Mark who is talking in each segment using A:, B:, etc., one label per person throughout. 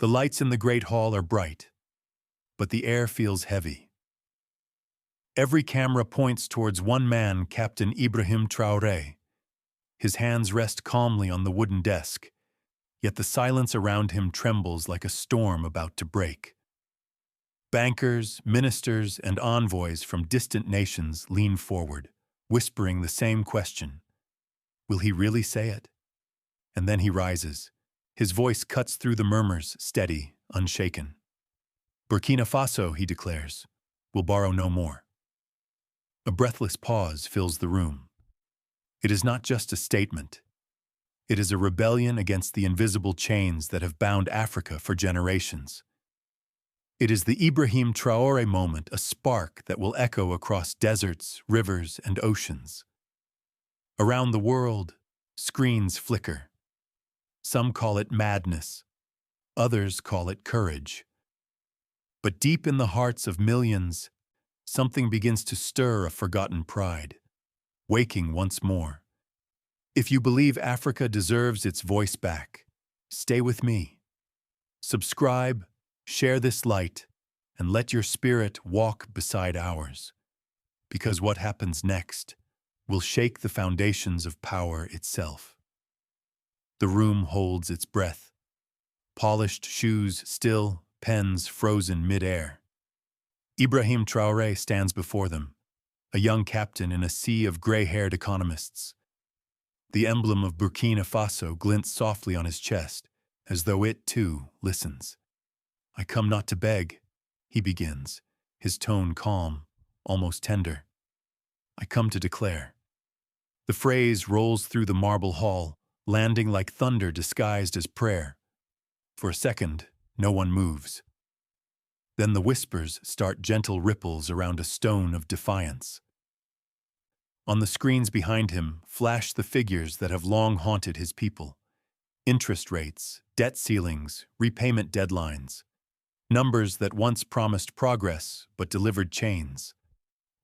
A: The lights in the great hall are bright, but the air feels heavy. Every camera points towards one man, Captain Ibrahim Traoré. His hands rest calmly on the wooden desk, yet the silence around him trembles like a storm about to break. Bankers, ministers, and envoys from distant nations lean forward, whispering the same question. Will he really say it? And then he rises. His voice cuts through the murmurs, steady, unshaken. Burkina Faso, he declares, will borrow no more. A breathless pause fills the room. It is not just a statement. It is a rebellion against the invisible chains that have bound Africa for generations. It is the Ibrahim Traoré moment, a spark that will echo across deserts, rivers, and oceans. Around the world, screens flicker. Some call it madness. Others call it courage. But deep in the hearts of millions, something begins to stir a forgotten pride, waking once more. If you believe Africa deserves its voice back, stay with me. Subscribe, share this light, and let your spirit walk beside ours. Because what happens next will shake the foundations of power itself. The room holds its breath. Polished shoes still, pens frozen mid-air. Ibrahim Traoré stands before them, a young captain in a sea of gray-haired economists. The emblem of Burkina Faso glints softly on his chest, as though it, too, listens. I come not to beg, he begins, his tone calm, almost tender. I come to declare. The phrase rolls through the marble hall, landing like thunder disguised as prayer. For a second, no one moves. Then the whispers start gentle ripples around a stone of defiance. On the screens behind him flash the figures that have long haunted his people. Interest rates, debt ceilings, repayment deadlines. Numbers that once promised progress but delivered chains.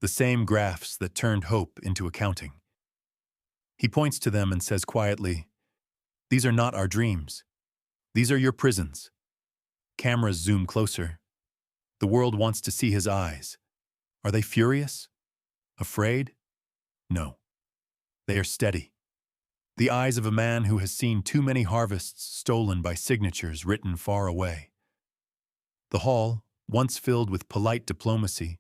A: The same graphs that turned hope into accounting. He points to them and says quietly, "These are not our dreams. These are your prisons." Cameras zoom closer. The world wants to see his eyes. Are they furious? Afraid? No. They are steady. The eyes of a man who has seen too many harvests stolen by signatures written far away. The hall, once filled with polite diplomacy,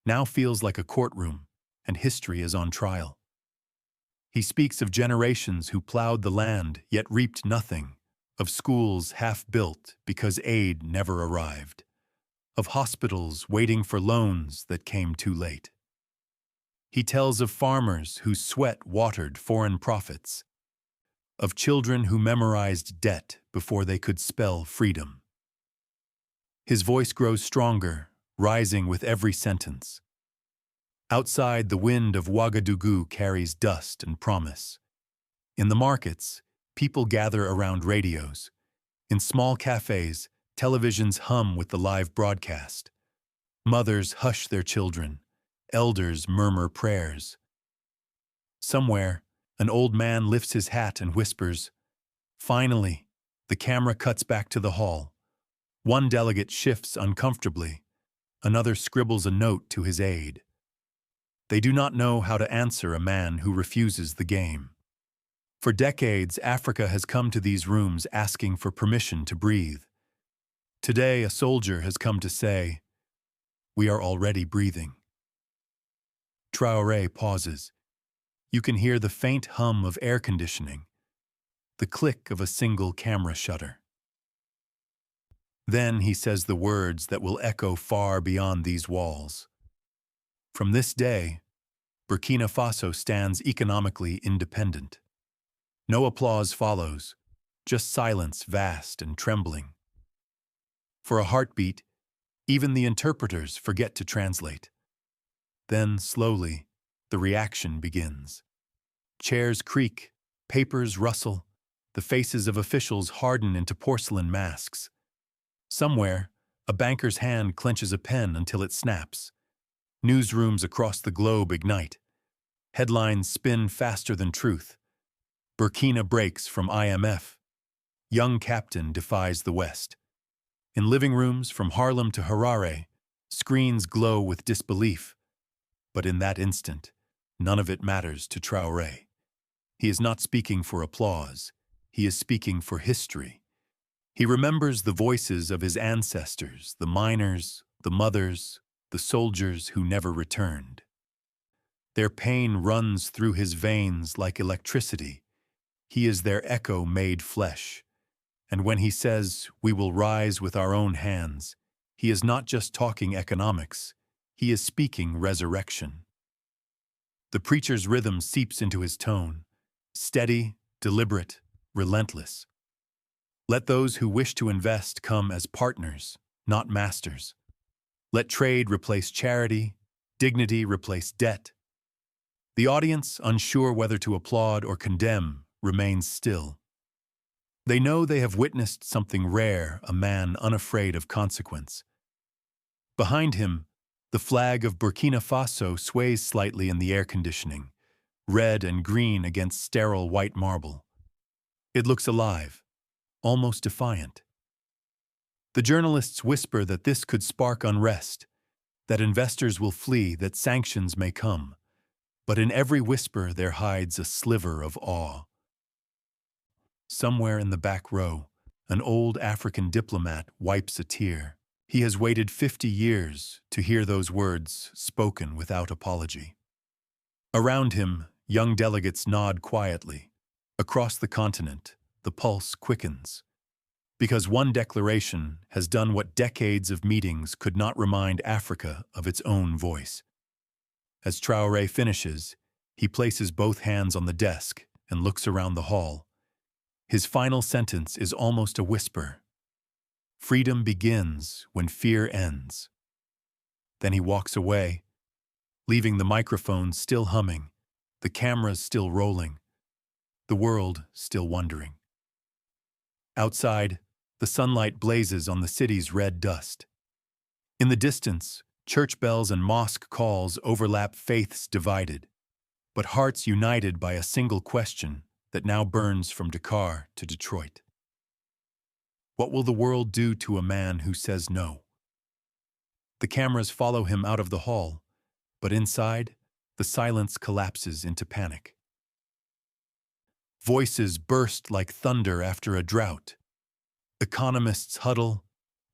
A: now feels like a courtroom, and history is on trial. He speaks of generations who plowed the land yet reaped nothing, of schools half-built because aid never arrived, of hospitals waiting for loans that came too late. He tells of farmers whose sweat watered foreign profits, of children who memorized debt before they could spell freedom. His voice grows stronger, rising with every sentence. Outside, the wind of Ouagadougou carries dust and promise. In the markets, people gather around radios. In small cafes, televisions hum with the live broadcast. Mothers hush their children. Elders murmur prayers. Somewhere, an old man lifts his hat and whispers. Finally, the camera cuts back to the hall. One delegate shifts uncomfortably. Another scribbles a note to his aide. They do not know how to answer a man who refuses the game. For decades, Africa has come to these rooms asking for permission to breathe. Today, a soldier has come to say, "We are already breathing." Traoré pauses. You can hear the faint hum of air conditioning, the click of a single camera shutter. Then he says the words that will echo far beyond these walls. From this day, Burkina Faso stands economically independent. No applause follows, just silence vast and trembling. For a heartbeat, even the interpreters forget to translate. Then, slowly, the reaction begins. Chairs creak, papers rustle, the faces of officials harden into porcelain masks. Somewhere, a banker's hand clenches a pen until it snaps. Newsrooms across the globe ignite. Headlines spin faster than truth. Burkina breaks from IMF. Young captain defies the West. In living rooms from Harlem to Harare, screens glow with disbelief. But in that instant, none of it matters to Traoré. He is not speaking for applause. He is speaking for history. He remembers the voices of his ancestors, the miners, the mothers, the soldiers who never returned. Their pain runs through his veins like electricity. He is their echo made flesh. And when he says, "We will rise with our own hands," he is not just talking economics. He is speaking resurrection. The preacher's rhythm seeps into his tone, steady, deliberate, relentless. Let those who wish to invest come as partners, not masters. Let trade replace charity, dignity replace debt. The audience, unsure whether to applaud or condemn, remains still. They know they have witnessed something rare, a man unafraid of consequence. Behind him, the flag of Burkina Faso sways slightly in the air conditioning, red and green against sterile white marble. It looks alive, almost defiant. The journalists whisper that this could spark unrest, that investors will flee, that sanctions may come. But in every whisper there hides a sliver of awe. Somewhere in the back row, an old African diplomat wipes a tear. He has waited 50 years to hear those words spoken without apology. Around him, young delegates nod quietly. Across the continent, the pulse quickens. Because one declaration has done what decades of meetings could not remind Africa of its own voice. As Traoré finishes, he places both hands on the desk and looks around the hall. His final sentence is almost a whisper. Freedom begins when fear ends. Then he walks away, leaving the microphone still humming, the cameras still rolling, the world still wondering. Outside, the sunlight blazes on the city's red dust. In the distance, church bells and mosque calls overlap, faiths divided, but hearts united by a single question that now burns from Dakar to Detroit. What will the world do to a man who says no? The cameras follow him out of the hall, but inside, the silence collapses into panic. Voices burst like thunder after a drought. Economists huddle,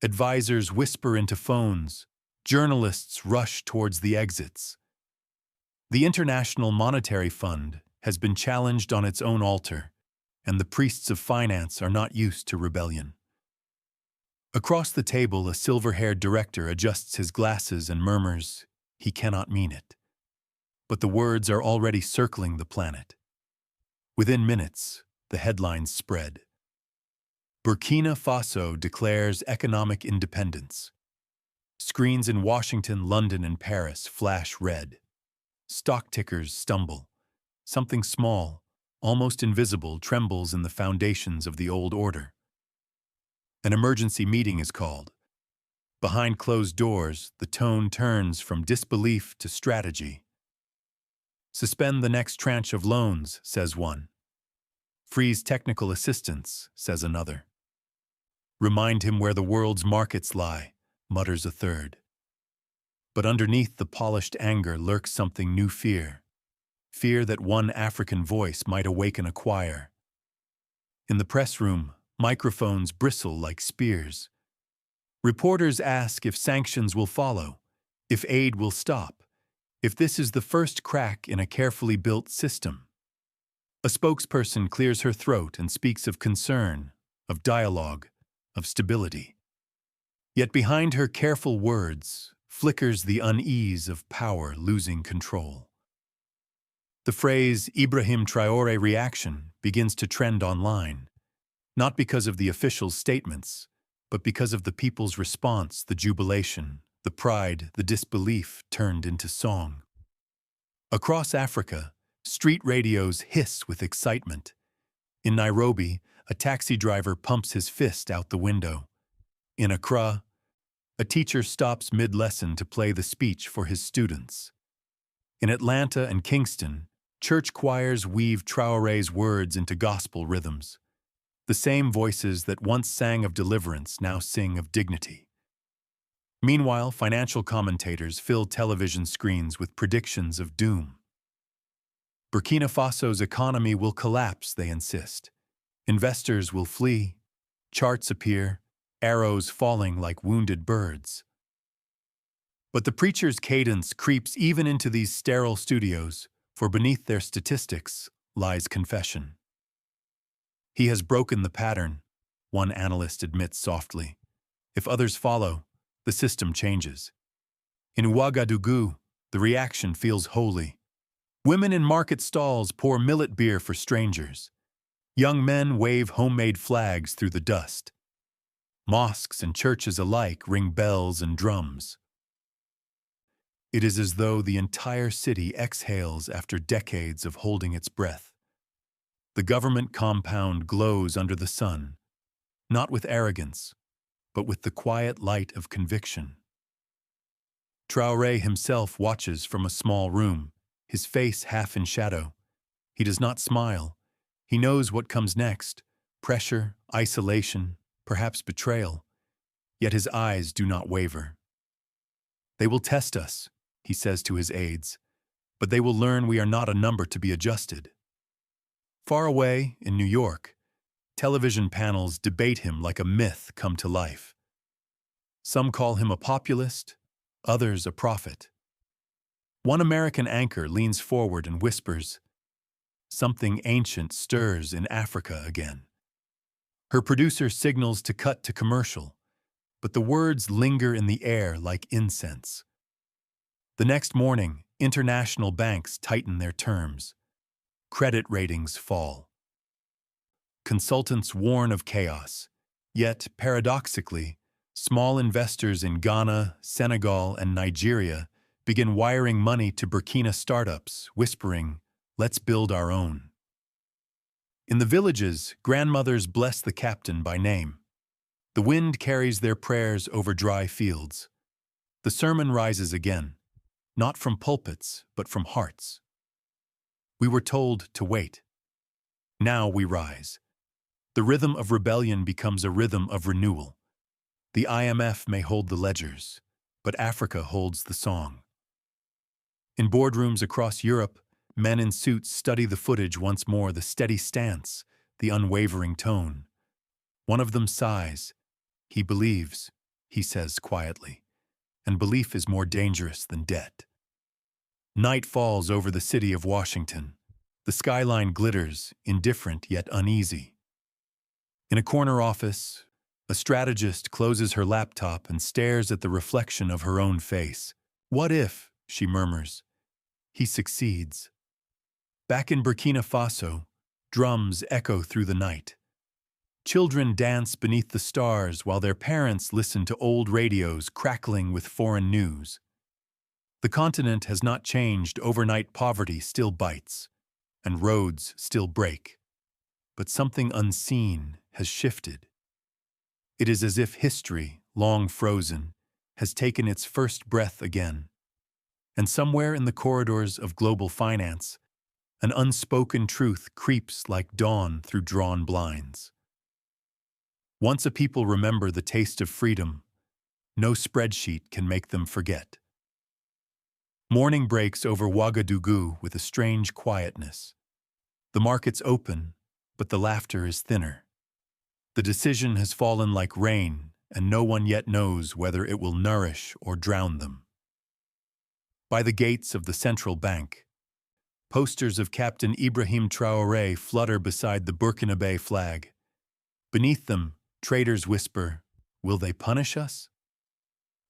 A: advisors whisper into phones, journalists rush towards the exits. The International Monetary Fund has been challenged on its own altar, and the priests of finance are not used to rebellion. Across the table, a silver-haired director adjusts his glasses and murmurs, "He cannot mean it." But the words are already circling the planet. Within minutes, the headlines spread. Burkina Faso declares economic independence. Screens in Washington, London, and Paris flash red. Stock tickers stumble. Something small, almost invisible, trembles in the foundations of the old order. An emergency meeting is called. Behind closed doors, the tone turns from disbelief to strategy. Suspend the next tranche of loans, says one. Freeze technical assistance, says another. Remind him where the world's markets lie, mutters a third. But underneath the polished anger lurks something new: fear. Fear that one African voice might awaken a choir. In the press room, microphones bristle like spears. Reporters ask if sanctions will follow, if aid will stop, if this is the first crack in a carefully built system. A spokesperson clears her throat and speaks of concern, of dialogue, of stability. Yet behind her careful words flickers the unease of power losing control. The phrase "Ibrahim Traoré reaction" begins to trend online, not because of the official statements, but because of the people's response, the jubilation, the pride, the disbelief turned into song. Across Africa, street radios hiss with excitement. In Nairobi, a taxi driver pumps his fist out the window. In Accra, a teacher stops mid-lesson to play the speech for his students. In Atlanta and Kingston, church choirs weave Traoré's words into gospel rhythms. The same voices that once sang of deliverance now sing of dignity. Meanwhile, financial commentators fill television screens with predictions of doom. Burkina Faso's economy will collapse, they insist. Investors will flee. Charts appear, arrows falling like wounded birds. But the preacher's cadence creeps even into these sterile studios, for beneath their statistics lies confession. He has broken the pattern, one analyst admits softly. If others follow, the system changes. In Ouagadougou, the reaction feels holy. Women in market stalls pour millet beer for strangers. Young men wave homemade flags through the dust. Mosques and churches alike ring bells and drums. It is as though the entire city exhales after decades of holding its breath. The government compound glows under the sun, not with arrogance, but with the quiet light of conviction. Traoré himself watches from a small room, his face half in shadow. He does not smile. He knows what comes next: pressure, isolation, perhaps betrayal. Yet his eyes do not waver. They will test us, he says to his aides, but they will learn we are not a number to be adjusted. Far away, in New York, television panels debate him like a myth come to life. Some call him a populist, others a prophet. One American anchor leans forward and whispers, "Something ancient stirs in Africa again." Her producer signals to cut to commercial, but the words linger in the air like incense. The next morning, international banks tighten their terms. Credit ratings fall. Consultants warn of chaos, yet, paradoxically, small investors in Ghana, Senegal, and Nigeria begin wiring money to Burkina startups, whispering, "Let's build our own." In the villages, grandmothers bless the captain by name. The wind carries their prayers over dry fields. The sermon rises again, not from pulpits, but from hearts. We were told to wait. Now we rise. The rhythm of rebellion becomes a rhythm of renewal. The IMF may hold the ledgers, but Africa holds the song. In boardrooms across Europe, men in suits study the footage once more, the steady stance, the unwavering tone. One of them sighs. He believes, he says quietly, and belief is more dangerous than debt. Night falls over the city of Washington. The skyline glitters, indifferent yet uneasy. In a corner office, a strategist closes her laptop and stares at the reflection of her own face. What if, she murmurs, he succeeds? Back in Burkina Faso, drums echo through the night. Children dance beneath the stars while their parents listen to old radios crackling with foreign news. The continent has not changed. Overnight poverty still bites, and roads still break. But something unseen has shifted. It is as if history, long frozen, has taken its first breath again. And somewhere in the corridors of global finance, an unspoken truth creeps like dawn through drawn blinds. Once a people remember the taste of freedom, no spreadsheet can make them forget. Morning breaks over Ouagadougou with a strange quietness. The markets open, but the laughter is thinner. The decision has fallen like rain, and no one yet knows whether it will nourish or drown them. By the gates of the central bank, posters of Captain Ibrahim Traoré flutter beside the Burkinabe flag. Beneath them, traders whisper, "Will they punish us?"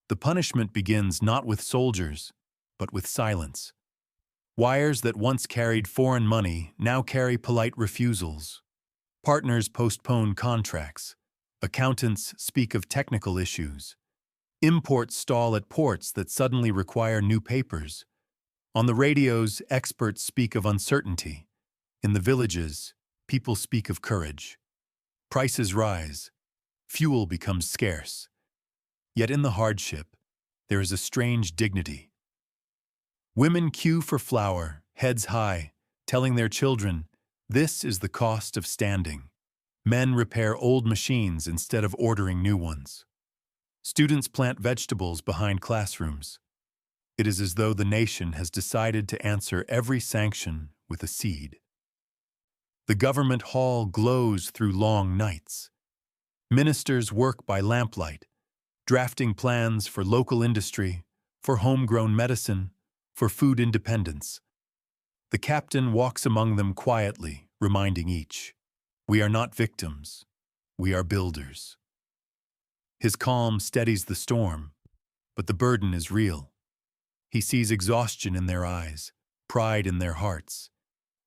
A: The punishment begins not with soldiers, but with silence. Wires that once carried foreign money now carry polite refusals. Partners postpone contracts. Accountants speak of technical issues. Imports stall at ports that suddenly require new papers. On the radios, experts speak of uncertainty. In the villages, people speak of courage. Prices rise. Fuel becomes scarce. Yet in the hardship, there is a strange dignity. Women queue for flour, heads high, telling their children, "This is the cost of standing." Men repair old machines instead of ordering new ones. Students plant vegetables behind classrooms. It is as though the nation has decided to answer every sanction with a seed. The government hall glows through long nights. Ministers work by lamplight, drafting plans for local industry, for homegrown medicine, for food independence. The captain walks among them quietly, reminding each, "We are not victims, we are builders." His calm steadies the storm, but the burden is real. He sees exhaustion in their eyes, pride in their hearts,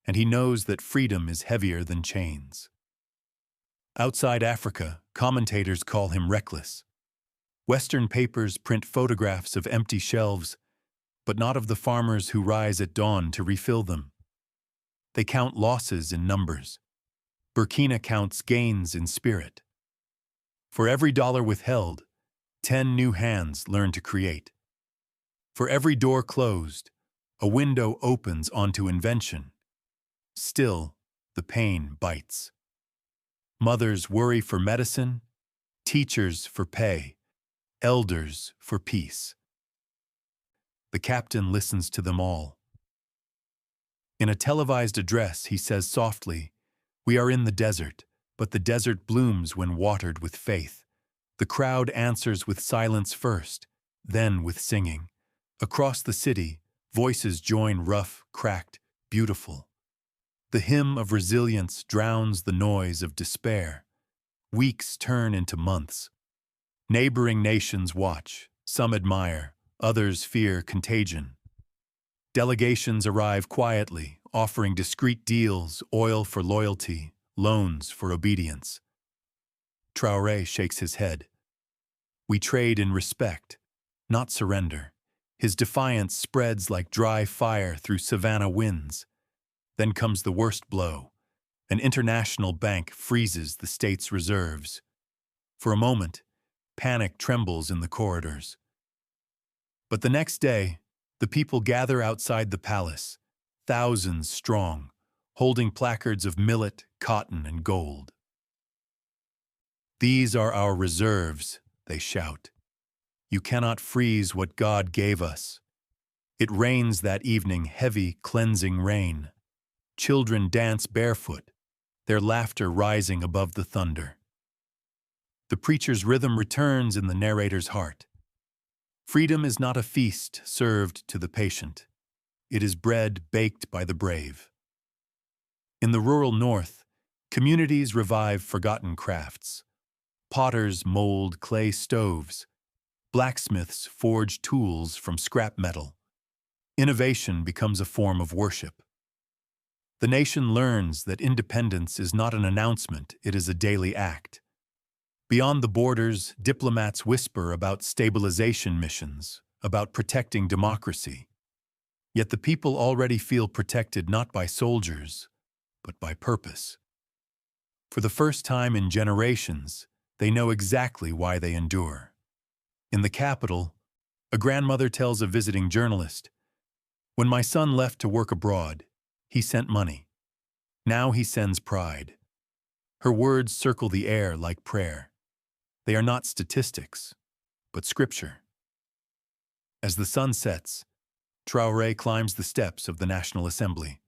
A: and he knows that freedom is heavier than chains. Outside Africa, commentators call him reckless. Western papers print photographs of empty shelves, but not of the farmers who rise at dawn to refill them. They count losses in numbers. Burkina counts gains in spirit. For every dollar withheld, 10 new hands learn to create. For every door closed, a window opens onto invention. Still, the pain bites. Mothers worry for medicine, teachers for pay, elders for peace. The captain listens to them all. In a televised address, he says softly, "We are in the desert, but the desert blooms when watered with faith." The crowd answers with silence first, then with singing. Across the city, voices join rough, cracked, beautiful. The hymn of resilience drowns the noise of despair. Weeks turn into months. Neighboring nations watch, some admire, others fear contagion. Delegations arrive quietly, offering discreet deals, oil for loyalty, loans for obedience. Traore shakes his head. "We trade in respect, not surrender." His defiance spreads like dry fire through savannah winds. Then comes the worst blow. An international bank freezes the state's reserves. For a moment, panic trembles in the corridors. But the next day, the people gather outside the palace, thousands strong, holding placards of millet, cotton, and gold. "These are our reserves," they shout. "You cannot freeze what God gave us." It rains that evening, heavy, cleansing rain. Children dance barefoot, their laughter rising above the thunder. The preacher's rhythm returns in the narrator's heart. Freedom is not a feast served to the patient. It is bread baked by the brave. In the rural north, communities revive forgotten crafts. Potters mold clay stoves. Blacksmiths forge tools from scrap metal. Innovation becomes a form of worship. The nation learns that independence is not an announcement, it is a daily act. Beyond the borders, diplomats whisper about stabilization missions, about protecting democracy. Yet the people already feel protected not by soldiers, but by purpose. For the first time in generations, they know exactly why they endure. In the capital, a grandmother tells a visiting journalist, "When my son left to work abroad, he sent money. Now he sends pride." Her words circle the air like prayer. They are not statistics, but scripture. As the sun sets, Traoré climbs the steps of the National Assembly.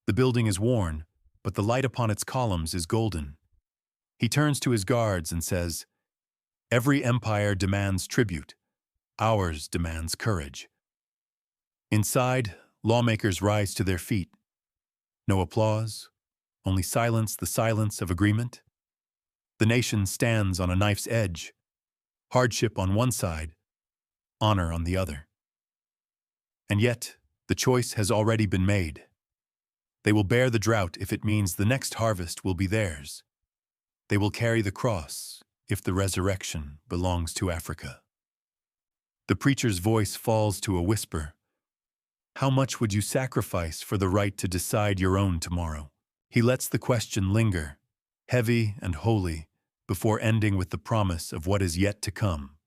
A: The building is worn, but the light upon its columns is golden. He turns to his guards and says, "Every empire demands tribute. Ours demands courage." Inside, lawmakers rise to their feet. No applause, only silence, the silence of agreement. The nation stands on a knife's edge, hardship on one side, honor on the other. And yet, the choice has already been made. They will bear the drought if it means the next harvest will be theirs. They will carry the cross if the resurrection belongs to Africa. The preacher's voice falls to a whisper. How much would you sacrifice for the right to decide your own tomorrow? He lets the question linger, heavy and holy, before ending with the promise of what is yet to come.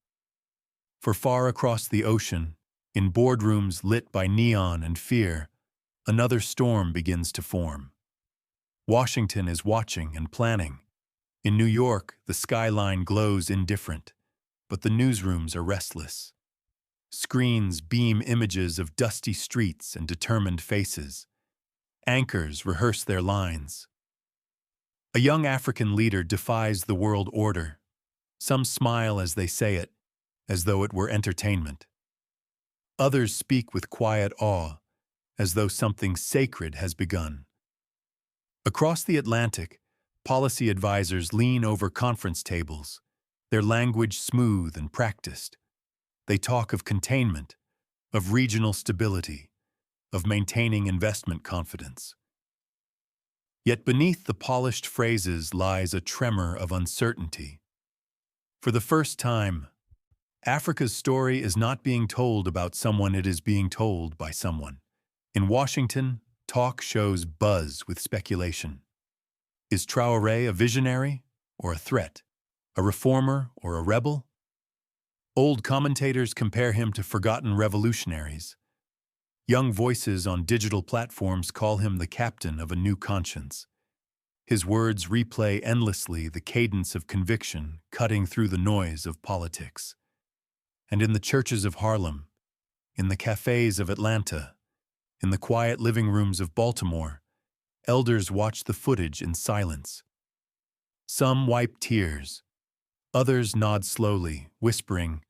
A: For far across the ocean, in boardrooms lit by neon and fear, another storm begins to form. Washington is watching and planning. In New York, the skyline glows indifferent, but the newsrooms are restless. Screens beam images of dusty streets and determined faces. Anchors rehearse their lines. A young African leader defies the world order. Some smile as they say it, as though it were entertainment. Others speak with quiet awe, as though something sacred has begun. Across the Atlantic, policy advisors lean over conference tables, their language smooth and practiced. They talk of containment, of regional stability, of maintaining investment confidence. Yet beneath the polished phrases lies a tremor of uncertainty. For the first time, Africa's story is not being told about someone, it is being told by someone. In Washington, talk shows buzz with speculation. Is Traoré a visionary or a threat? A reformer or a rebel? Old commentators compare him to forgotten revolutionaries. Young voices on digital platforms call him the captain of a new conscience. His words replay endlessly the cadence of conviction cutting through the noise of politics. And in the churches of Harlem, in the cafes of Atlanta, in the quiet living rooms of Baltimore, elders watch the footage in silence. Some wipe tears. Others nod slowly, whispering,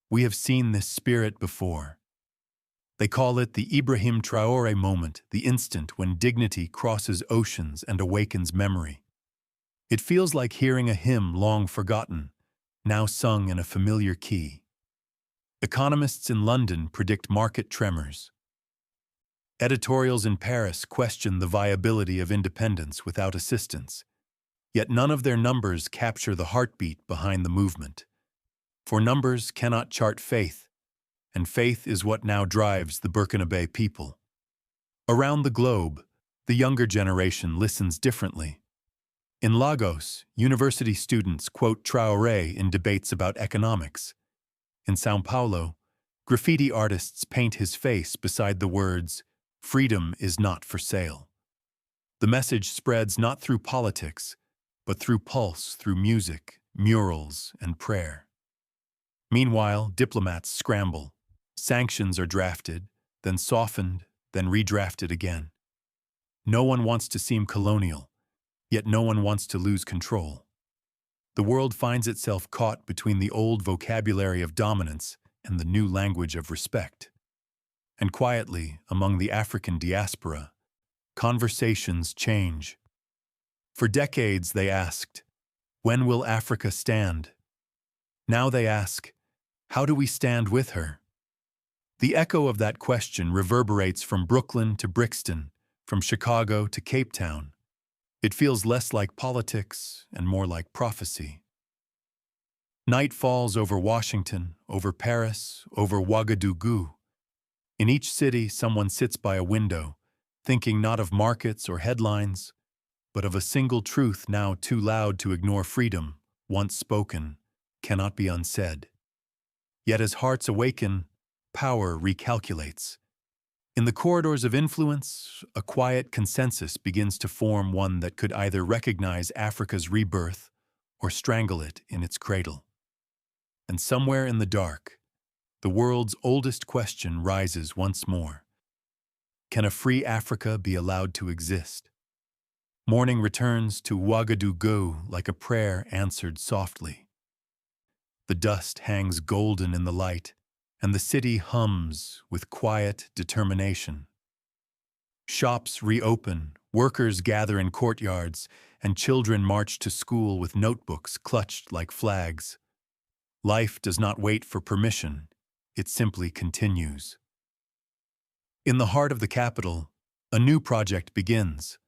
A: "We have seen this spirit before." They call it the Ibrahim Traoré moment, the instant when dignity crosses oceans and awakens memory. It feels like hearing a hymn long forgotten, now sung in a familiar key. Economists in London predict market tremors. Editorials in Paris question the viability of independence without assistance. Yet none of their numbers capture the heartbeat behind the movement. For numbers cannot chart faith, and faith is what now drives the Burkina Faso people. Around the globe, the younger generation listens differently. In Lagos, university students quote Traoré in debates about economics. In São Paulo, graffiti artists paint his face beside the words, "Freedom is not for sale." The message spreads not through politics, but through pulse, through music, murals, and prayer. Meanwhile, diplomats scramble. Sanctions are drafted, then softened, then redrafted again. No one wants to seem colonial, yet no one wants to lose control. The world finds itself caught between the old vocabulary of dominance and the new language of respect. And quietly, among the African diaspora, conversations change. For decades they asked, "When will Africa stand?" Now they ask, "How do we stand with her?" The echo of that question reverberates from Brooklyn to Brixton, from Chicago to Cape Town. It feels less like politics and more like prophecy. Night falls over Washington, over Paris, over Ouagadougou. In each city, someone sits by a window, thinking not of markets or headlines, but of a single truth now too loud to ignore. Freedom, once spoken, cannot be unsaid. Yet as hearts awaken, power recalculates. In the corridors of influence, a quiet consensus begins to form, one that could either recognize Africa's rebirth or strangle it in its cradle. And somewhere in the dark, the world's oldest question rises once more. Can a free Africa be allowed to exist? Morning returns to Ouagadougou like a prayer answered softly. The dust hangs golden in the light, and the city hums with quiet determination. Shops reopen, workers gather in courtyards, and children march to school with notebooks clutched like flags. Life does not wait for permission, it simply continues. In the heart of the capital, a new project begins.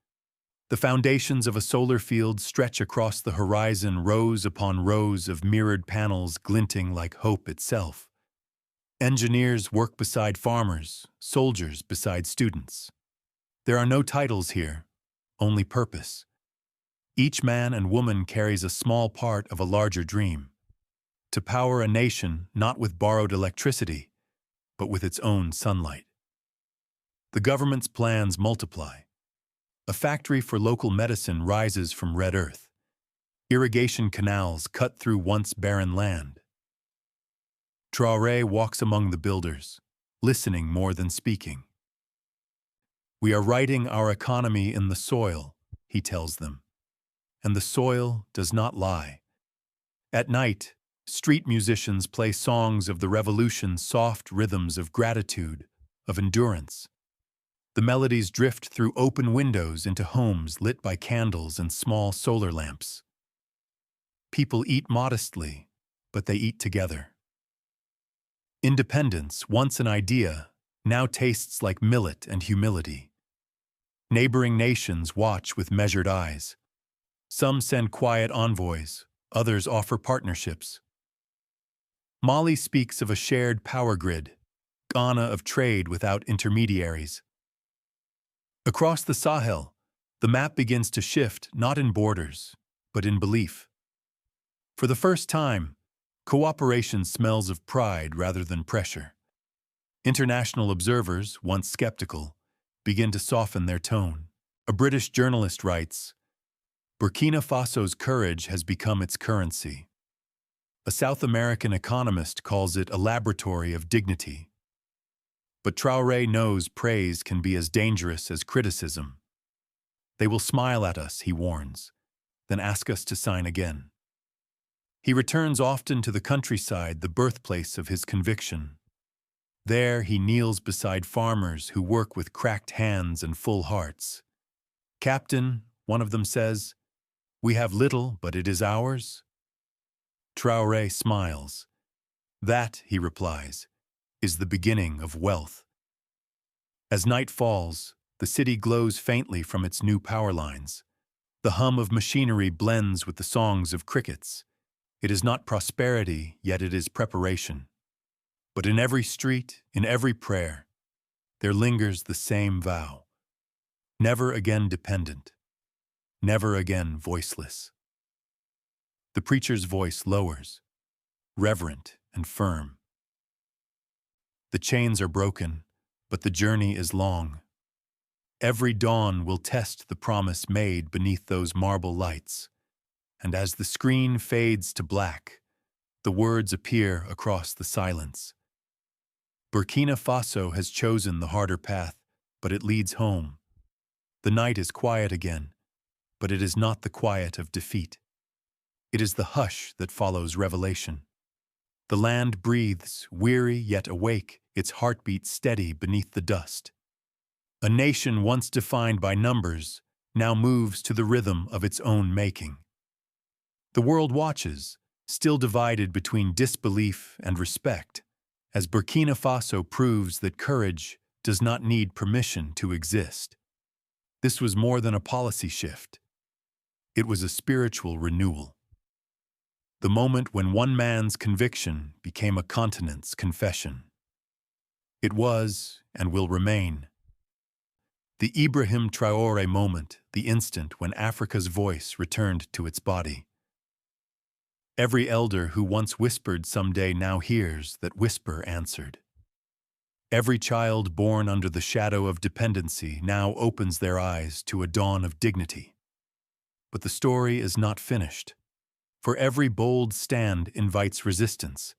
A: The foundations of a solar field stretch across the horizon, rows upon rows of mirrored panels glinting like hope itself. Engineers work beside farmers, soldiers beside students. There are no titles here, only purpose. Each man and woman carries a small part of a larger dream: to power a nation not with borrowed electricity, but with its own sunlight. The government's plans multiply. A factory for local medicine rises from red earth. Irrigation canals cut through once barren land. Traore walks among the builders, listening more than speaking. "We are writing our economy in the soil," he tells them. And the soil does not lie. At night, street musicians play songs of the revolution's soft rhythms of gratitude, of endurance. The melodies drift through open windows into homes lit by candles and small solar lamps. People eat modestly, but they eat together. Independence, once an idea, now tastes like millet and humility. Neighboring nations watch with measured eyes. Some send quiet envoys, others offer partnerships. Mali speaks of a shared power grid, Ghana of trade without intermediaries. Across the Sahel, the map begins to shift not in borders, but in belief. For the first time, cooperation smells of pride rather than pressure. International observers, once skeptical, begin to soften their tone. A British journalist writes, "Burkina Faso's courage has become its currency." A South American economist calls it a laboratory of dignity. But Traoré knows praise can be as dangerous as criticism. "They will smile at us," he warns, "then ask us to sign again." He returns often to the countryside, the birthplace of his conviction. There he kneels beside farmers who work with cracked hands and full hearts. "Captain," one of them says, "we have little, but it is ours." Traoré smiles. "That," he replies, "is the beginning of wealth." As night falls, the city glows faintly from its new power lines. The hum of machinery blends with the songs of crickets. It is not prosperity, yet it is preparation. But in every street, in every prayer, there lingers the same vow. Never again dependent. Never again voiceless. The preacher's voice lowers, reverent and firm. The chains are broken, but the journey is long. Every dawn will test the promise made beneath those marble lights. And as the screen fades to black, the words appear across the silence. Burkina Faso has chosen the harder path, but it leads home. The night is quiet again, but it is not the quiet of defeat. It is the hush that follows revelation. The land breathes, weary yet awake, its heartbeat steady beneath the dust. A nation once defined by numbers now moves to the rhythm of its own making. The world watches, still divided between disbelief and respect, as Burkina Faso proves that courage does not need permission to exist. This was more than a policy shift. It was a spiritual renewal. The moment when one man's conviction became a continent's confession. It was, and will remain, the Ibrahim Traoré moment, the instant when Africa's voice returned to its body. Every elder who once whispered someday now hears that whisper answered. Every child born under the shadow of dependency now opens their eyes to a dawn of dignity. But the story is not finished, for every bold stand invites resistance.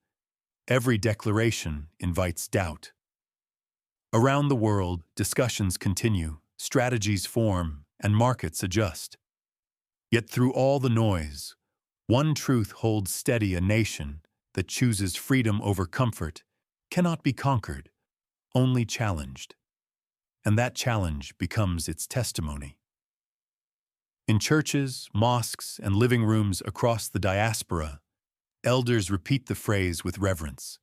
A: Every declaration invites doubt. Around the world, discussions continue, strategies form, and markets adjust. Yet through all the noise, one truth holds steady: a nation that chooses freedom over comfort cannot be conquered, only challenged. And that challenge becomes its testimony. In churches, mosques, and living rooms across the diaspora, elders repeat the phrase with reverence.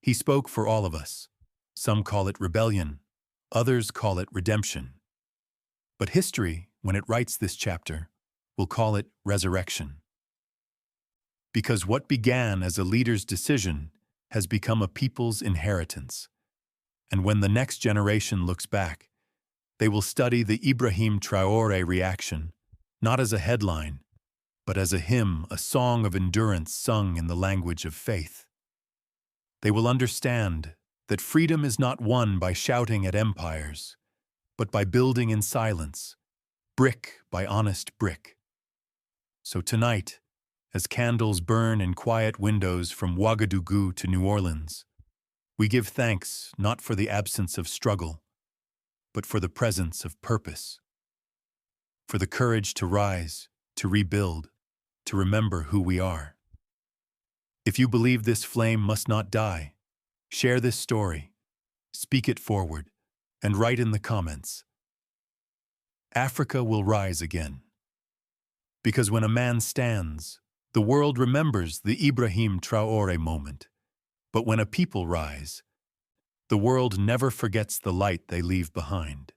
A: He spoke for all of us. Some call it rebellion, others call it redemption. But history, when it writes this chapter, will call it resurrection. Because what began as a leader's decision has become a people's inheritance. And when the next generation looks back, they will study the Ibrahim Traoré reaction, not as a headline, but as a hymn, a song of endurance sung in the language of faith. They will understand that freedom is not won by shouting at empires, but by building in silence, brick by honest brick. So tonight, as candles burn in quiet windows from Ouagadougou to New Orleans, we give thanks not for the absence of struggle, but for the presence of purpose, for the courage to rise, to rebuild, to remember who we are. If you believe this flame must not die, share this story, speak it forward, and write in the comments. Africa will rise again. Because when a man stands, the world remembers the Ibrahim Traoré moment. But when a people rise, the world never forgets the light they leave behind.